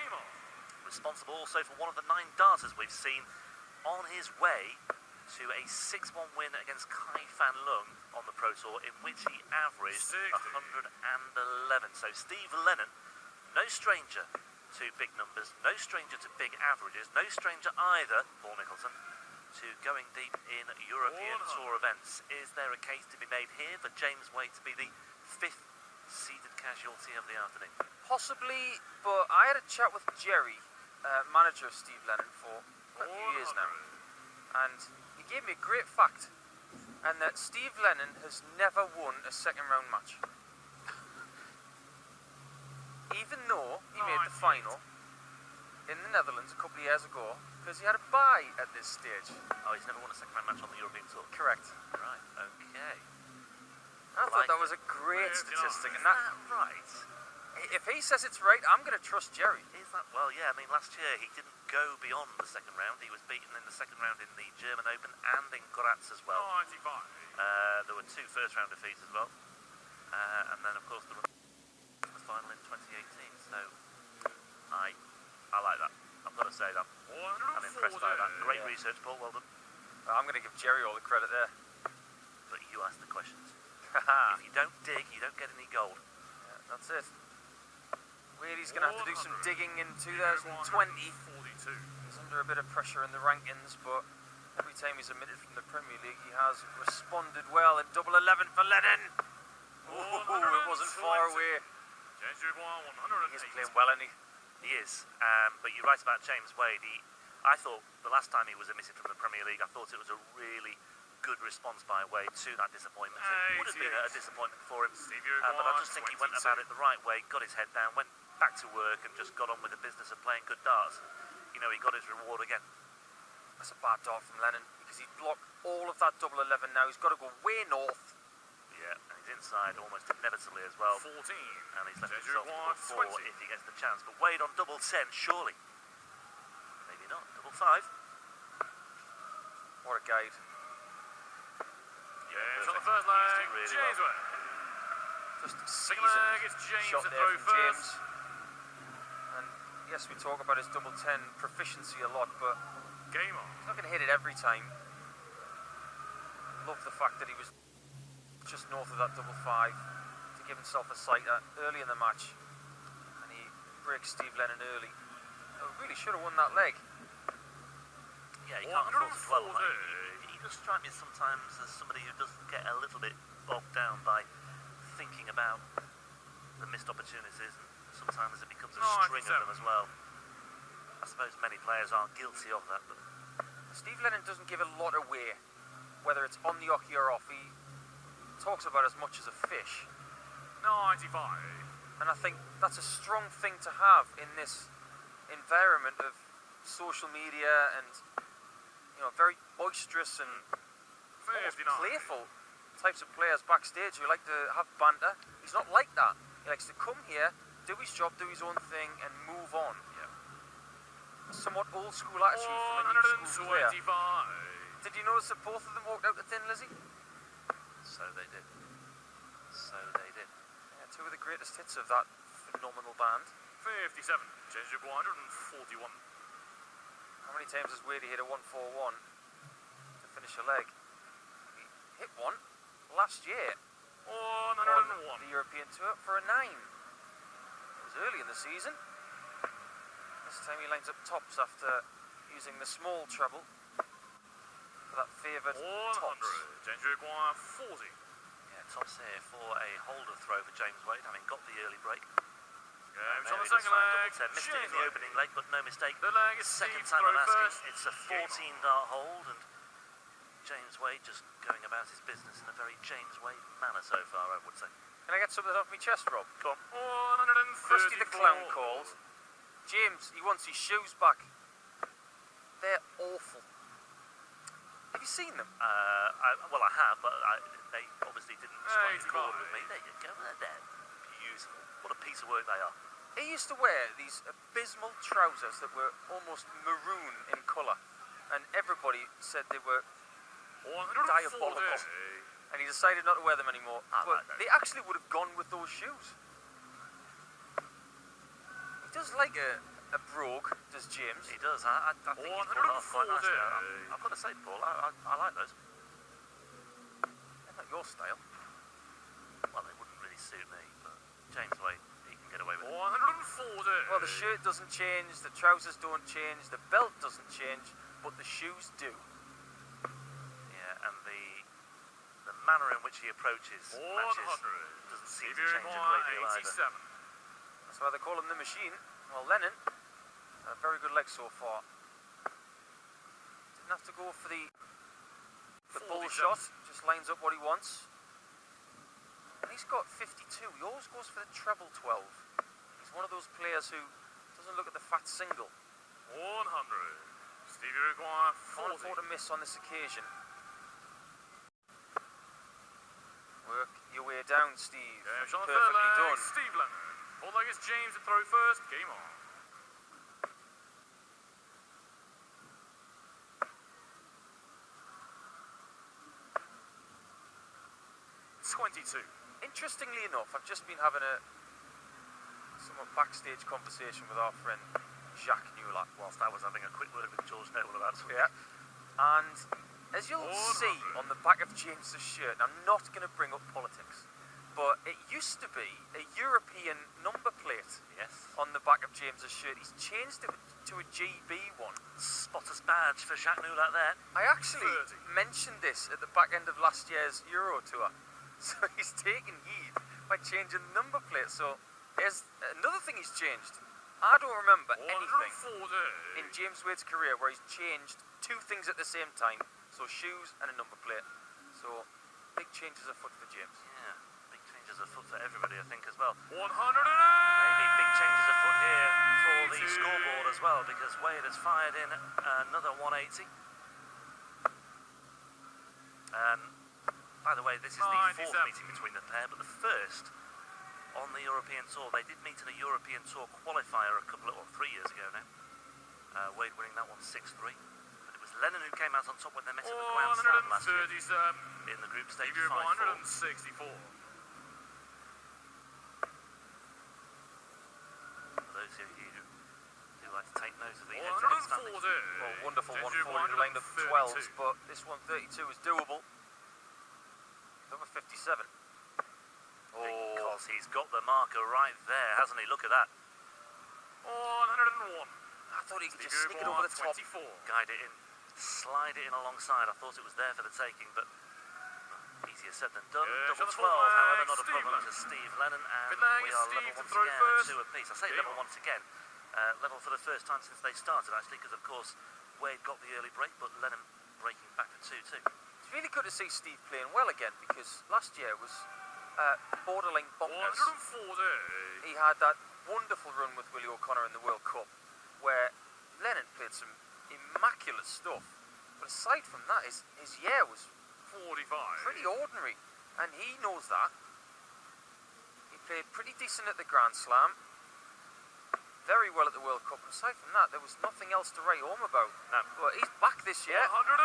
Game on. Responsible also for one of the 9 darters we've seen on his way to a 6-1 win against Kai Fan Lung on the Pro Tour, in which he averaged 111. So Steve Lennon, no stranger to big numbers, no stranger to big averages, no stranger either, Paul Nicholson, to going deep in European Tour events. Is there a case to be made here for James Wade to be the 5th seeded casualty of the afternoon? Possibly, but I had a chat with Jerry, manager of Steve Lennon, for a few years now, and he gave me a great fact, and that Steve Lennon has never won a second round match. Even though he made the final in the Netherlands a couple of years ago, because he had a bye at this stage. Oh, he's never won a second round match on the European Tour? Correct. Right, okay. I thought that was a great statistic, and that, right? if he says it's right, I'm going to trust Jerry. Is that, well, yeah, I mean, last year he didn't go beyond the second round. He was beaten in the second round in the German Open and in Graz as well. 95. There were 2 first-round defeats as well. And then, of course, the final in 2018. So, I like that. I've got to say that. I'm impressed by that. Great research, Paul. Well done. I'm going to give Jerry all the credit there. But you ask the questions. If you don't dig, you don't get any gold. Yeah, that's it. Wadey's going to have to do some digging in 2020. 42. He's under a bit of pressure in the rankings, but every time he's omitted from the Premier League, he has responded well in double 11 for Lennon. Oh, it wasn't far away. He's playing well, isn't he? He is. But you're right about James Wade. I thought the last time he was omitted from the Premier League, I thought it was a really good response by Wade to that disappointment. It would have been a disappointment for him, but I just think he went about it the right way, got his head down, went back to work and just got on with the business of playing good darts. You know, he got his reward again. That's a bad dart from Lennon, because he's blocked all of that double 11 now. He's got to go way north. Yeah, and he's inside almost inevitably as well. 14. And he's left himself to double 4 if he gets the chance. But Wade on double 10, surely. Maybe not. Double 5. What a guide. James on the first leg, really James well. Wade. Just a Second leg, it's James shot to there throw from James. first. And yes, we talk about his double 10 proficiency a lot, but Game on. he's not going to hit it every time. Love the fact that he was just north of that double 5 to give himself a sight early in the match, and he breaks Steve Lennon early. Really should have won that leg. Yeah, he can't afford to dwell on that. He does strike me sometimes as somebody who does get a little bit bogged down by thinking about the missed opportunities, and sometimes it becomes a string of them as well. I suppose many players aren't guilty of that, but Steve Lennon doesn't give a lot away, whether it's on the hockey or off. He talks about as much as a fish. 95. And I think that's a strong thing to have in this environment of social media and, you know, very boisterous and almost 59. playful types of players backstage who like to have banter. He's not like that. He likes to come here, do his job, do his own thing, and move on. yeah. A somewhat old school attitude from a new school player. 125. Did you notice that both of them walked out to Thin Lizzy? So they did. So they did. Yeah, 2 of the greatest hits of that phenomenal band. 57. James Wade 141. How many times has Wadey hit a 1-4-1 to finish a leg? He hit one last year on 101. the European Tour for a 9. It was early in the season. This time he lines up tops after using the small treble for that favoured 100. tops. James Wade 40. Yeah, tops here for a holder throw for James Wade, having got the early break. James There on he the does second find leg. double 10. Missed it in the opening leg, but no mistake. The leg is Second Steve time I'm throw asking. first. It's a 14 dart hold, and James Wade just going about his business in a very James Wade manner so far, I would say. Can I get something off my chest, Rob? Come on. 134. Krusty the Clown called. James, he wants his shoes back. They're awful. Have you seen them? Well, I have, but they obviously didn't respond to the order with me. There you go. They're beautiful. What a piece of work they are. He used to wear these abysmal trousers that were almost maroon in colour, and everybody said they were diabolical. And he decided not to wear them anymore. But they actually would have gone with those shoes. He does like a a brogue, does James. He does. I think he's pulled it off quite nicely. I've got to say, Paul, I like those. They're not your style. Well, they wouldn't really suit me, but James Wade, he can get away with it. 140. Well, the shirt doesn't change, the trousers don't change, the belt doesn't change, but the shoes do. Yeah, and the manner in which he approaches 100. matches doesn't seem to Stevie change a great deal either. 87. That's why they call him the machine. Well, Lennon, a very good leg so far. Didn't have to go for the bull 47. shot, just lines up what he wants. And he's got 52, he always goes for the treble 12. He's one of those players who doesn't look at the fat single. 100. Stevie require Can't 40. afford to miss on this occasion. Work your way down, Steve. James on the third Perfectly leg. done. Steve Lennon. Hold leg is James to throw first. Game on. 22. Interestingly enough, I've just been having a somewhat backstage conversation with our friend Jacques Newlack. Whilst I was having a quick word with George Noble about something. Yeah. And as you'll 100. see on the back of James's shirt, and I'm not going to bring up politics, but it used to be a European number plate Yes. on the back of James's shirt. He's changed it to a GB one. Spotter's badge for Jacques Newlack there. I actually 30. mentioned this at the back end of last year's Euro tour. So he's taken heed by changing the number plate. So there's another thing he's changed. I don't remember anything 140. in James Wade's career where he's changed two things at the same time. So shoes and a number plate. So big changes afoot for James. Yeah, big changes afoot for everybody, I think, as well. 108. Maybe big changes afoot here for the scoreboard as well, because Wade has fired in another 180. By the way, this is the fourth 97. meeting between the pair, but the first on the European Tour. They did meet in a European Tour qualifier a couple of, or 3 years ago now. Wade winning that one 6-3. But it was Lennon who came out on top when they met at the Grand Slam last year 137. in the group stage Stevie 5-4. 164. For those of you who like to take note of the head-to-head standings. 140. Well, wonderful Ginger 140 who lined up 12s, 132. but this 132 is doable. Number 57. Oh, Because he's got the marker right there, hasn't he? Look at that. 101. I thought he could just sneak it over the top. 24. Guide it in, slide it in alongside. I thought it was there for the taking, but easier said than done. Yeah, Double shot 12, the full however, leg, not a Steve problem Lennon. to Steve Lennon, and Good leg we is are Steve level to once throw again first. at 2 apiece. I say Game level on. once again, level for the first time since they started, actually, because of course Wade got the early break, but Lennon breaking back for 2-2. It's really good to see Steve playing well again, because last year was borderline bonkers. 140. He had that wonderful run with Willie O'Connor in the World Cup, where Lennon played some immaculate stuff. But aside from that, his year was 45. pretty ordinary, and he knows that. He played pretty decent at the Grand Slam, very well at the World Cup, and aside from that, there was nothing else to write home about. No. But he's back this year. 180.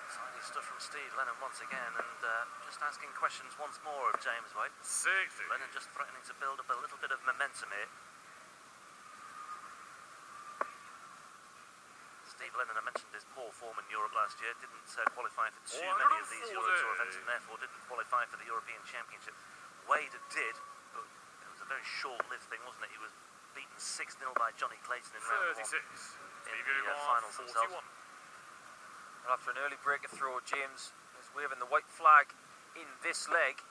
Exciting stuff from Steve Lennon once again, and just asking questions once more of James Wade. 60. Lennon just threatening to build up a little bit of momentum here. Steve Lennon, I mentioned his poor form in Europe last year, didn't qualify for too many of these Euro Tour events, and therefore didn't qualify for the European Championship. Wade did, but it was a very short-lived thing, wasn't it? He was beaten 6-0 by Johnny Clayton in round 1 36. in Stevie the require finals themselves. 41. And after an early breaker throw, James is waving the white flag in this leg.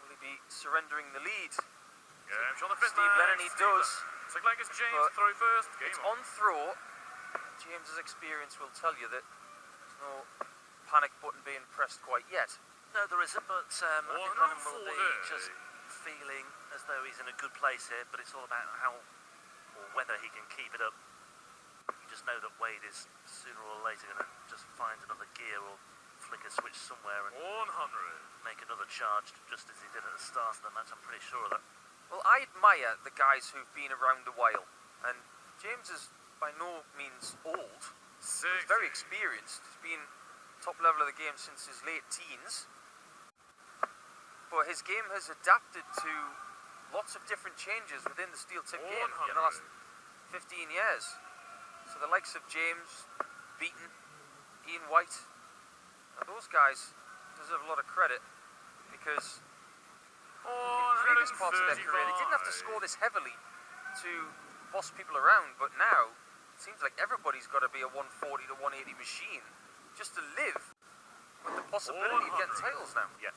Will he be surrendering the lead? James on the fifth Steve leg. Lennon, he Steve does. Lennon. Second leg is James But to throw first. Game It's on. on throw. James's experience will tell you that there's no panic button being pressed quite yet. No, there isn't, but I think Lennon will be 140. just feeling as though he's in a good place here, but it's all about how or whether he can keep it up. You just know that Wade is sooner or later going to just find another gear or flick a switch somewhere and 100. make another charge, just as he did at the start of the match. I'm pretty sure of that. Well, I admire the guys who've been around a while, and James is by no means old. 60. He's very experienced. He's been top level of the game since his late teens. But his game has adapted to lots of different changes within the steel tip game in the last 15 years. So the likes of James, Beaton, Ian White, those guys deserve a lot of credit because in previous parts of their career they didn't have to score this heavily to boss people around, but now it seems like everybody's got to be a 140 to 180 machine just to live with the possibility of getting titles now. Yeah.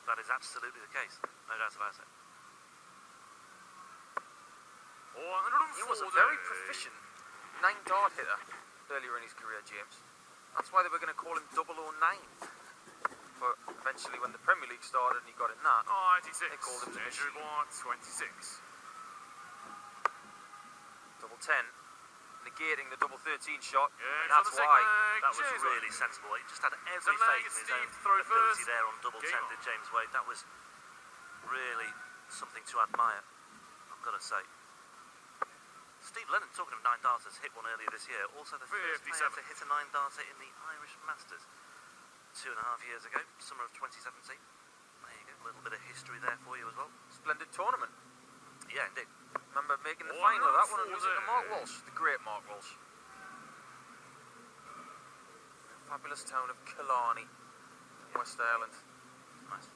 That is absolutely the case, no doubt about it. He was a very proficient 9-dart hitter earlier in his career, James. That's why they were going to call him 009. But eventually when the Premier League started and he got in that, 96. they called him the Andrew machine. Moore, 26. Double 10, negating the double 13 shot, Yeah, and shot that's the second why. leg. That was James really Wade. sensible. He just had every So leg faith is in his Steve own to throw ability first. there on double Game 10, on. did James Wade. That was really something to admire, I've got to say. Steve Lennon, talking of 9-darters, hit one earlier this year. Also the first player 57. to hit a 9-darter in the Irish Masters 2.5 years ago, summer of 2017. There you go, a little bit of history there for you as well. Splendid tournament. Yeah, indeed. Remember making the Oh, final of that one and no, losing to Mark there. Walsh, the great Mark Walsh. Fabulous town of Killarney, West Ireland. Nice.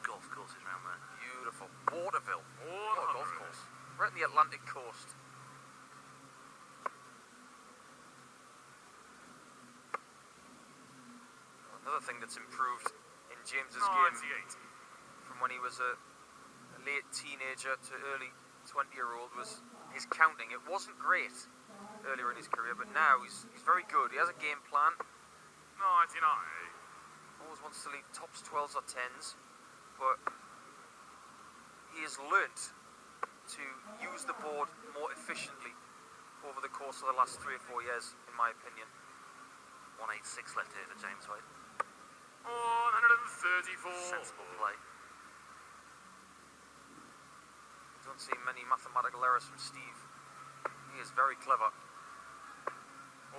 Golf courses around there. Beautiful. Waterville. What a golf 100. course. Right on the Atlantic coast. Another thing that's improved in James's game 98. from when he was a late teenager to early 20-year-old was his counting. It wasn't great earlier in his career, but now he's very good. He has a game plan. 99. Always wants to leave tops, 12s or 10s, but he has learnt to use the board more efficiently over the course of the last 3 or 4 years, in my opinion. 186 left here for James Wade. 134. Sensible play. Don't see many mathematical errors from Steve. He is very clever. 100.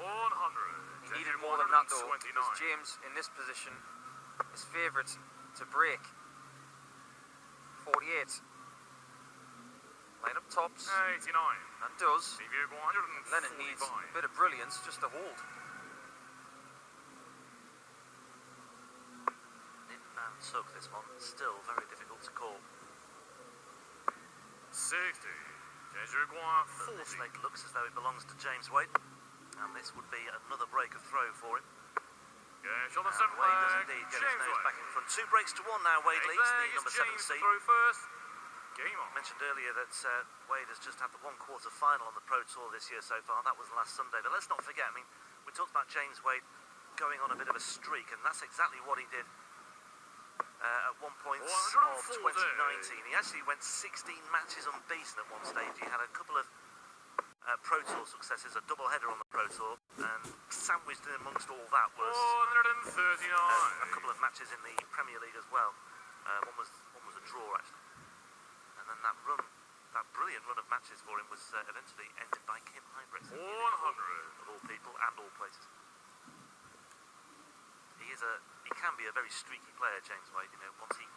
He needed more than that though, because James, in this position, is favourite to break. 48. Line up tops, 89. and does. Preview 145. Lennon needs a bit of brilliance just to hold. In and took this one. Still very difficult to call. 60. James Wade, But this 40. leg looks as though it belongs to James Wade. And this would be another break of throw for him. Yeah, shot the And 7th Wade does leg. indeed get his James nose Wade. back in front. 2 breaks to 1 now. Wade 8th leads the leg is number 7 James seed. through first. Game on. Mentioned earlier that Wade has just had the 1/4 final on the Pro Tour this year so far. That was last Sunday. But let's not forget, I mean, we talked about James Wade going on a bit of a streak, and that's exactly what he did at one point of 140. 2019. He actually went 16 matches unbeaten at one stage. He had a couple of Pro Tour successes, a double-header on the Pro Tour, and sandwiched in amongst all that was 139. a couple of matches in the Premier League as well. One was a draw, actually. And then that brilliant run of matches for him was eventually ended by Kim Hybris. 100. Of all people and all places. He can be a very streaky player, James Wade. You know, once he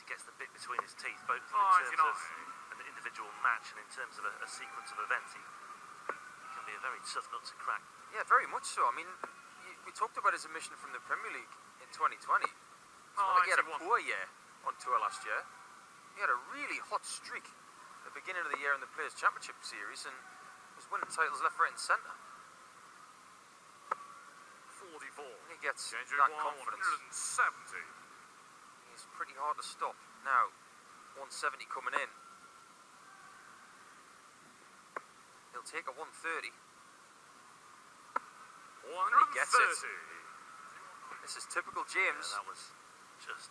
gets the bit between his teeth, both in terms of an individual match and in terms of a sequence of events, he can be a very tough nut to crack. Yeah, very much so. I mean, we talked about his omission from the Premier League in 2020. It's not like he had a 91. poor year on tour last year. He had a really hot streak at the beginning of the year in the Players' Championship Series and was winning titles left, right and centre. 44. When he gets James that Wade, confidence, 170. he's pretty hard to stop. Now, 170 coming in. He'll take a 130. 130. gets it. This is typical James. Yeah, that was just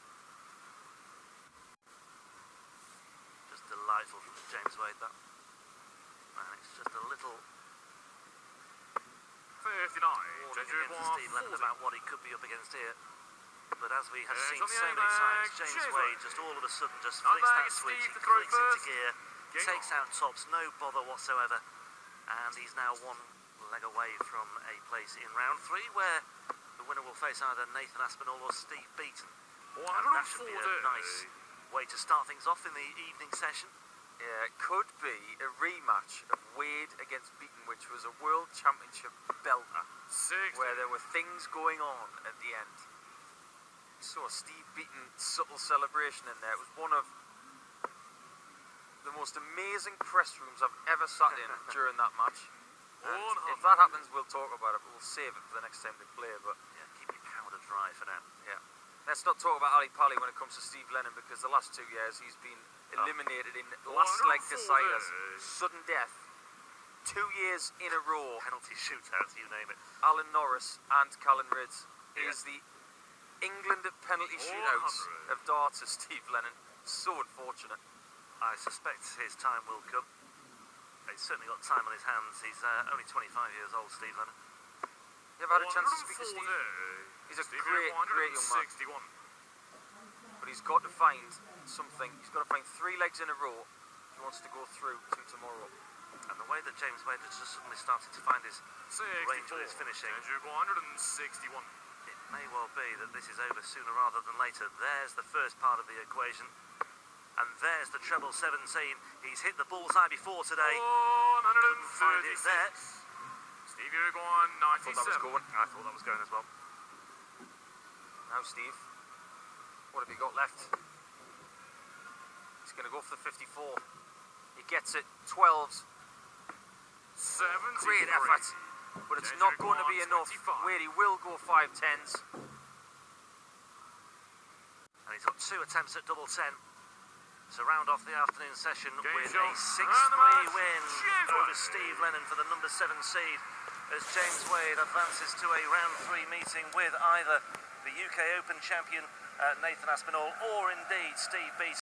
delightful from James Wade, that. And it's just a little 39. warning James against Wade, Steve Lennon 40. about what he could be up against here. But as we have Yeah, seen it's on the so many A-leg. times, James James Wade Wade. just all of a sudden just On flicks back, that switch, Steve he to throw clicks into first. gear, Game takes on. out tops, no bother whatsoever. And he's now one leg away from a place in round 3 where the winner will face either Nathan Aspinall or Steve Beaton That should be a nice way to start things off in the evening session. Yeah, it could be a rematch of Wade against Beaton, which was a World Championship belter, 60. where there were things going on at the end. You saw Steve Beaton subtle celebration in there. It was one of the most amazing press rooms I've ever sat in during that match. And if that happens, we'll talk about it, but we'll save it for the next time they play. But Yeah, keep your powder dry for now. yeah, let's not talk about Ali Pali when it comes to Steve Lennon, because the last 2 years he's been eliminated in last leg deciders, sudden death, 2 years in a row. Penalty shootouts, you name it. Alan Norris and Callan Ridds is the England at penalty shootouts of darts of Steve Lennon. So unfortunate. I suspect his time will come. He's certainly got time on his hands. He's only 25 years old, Steve Lennon. You ever had a chance to speak to Steve? He's a great young man. 61. But he's got to find something. He's got to find 3 legs in a row if he wants to go through to tomorrow. And the way that James Wade has just suddenly started to find his 64. range of his finishing, 161. it may well be that this is over sooner rather than later. There's the first part of the equation. And there's the treble 17. He's hit the bullseye before today. Couldn't find it 136. there. Steve Uruguayan, I thought that was 97. going. I thought that was going as well. Now, Steve, what have you got left? He's going to go for the 54. He gets it. 12s. 73. Great effort. But it's not going to be enough. 25. Where he will go 5-10s. And he's got 2 attempts at double 10 to round off the afternoon session with a show. 6-3 And the win James over Wade. Steve Lennon for the number 7 seed, as James Wade advances to a round 3 meeting with either the UK Open champion Nathan Aspinall or indeed Steve Beaton.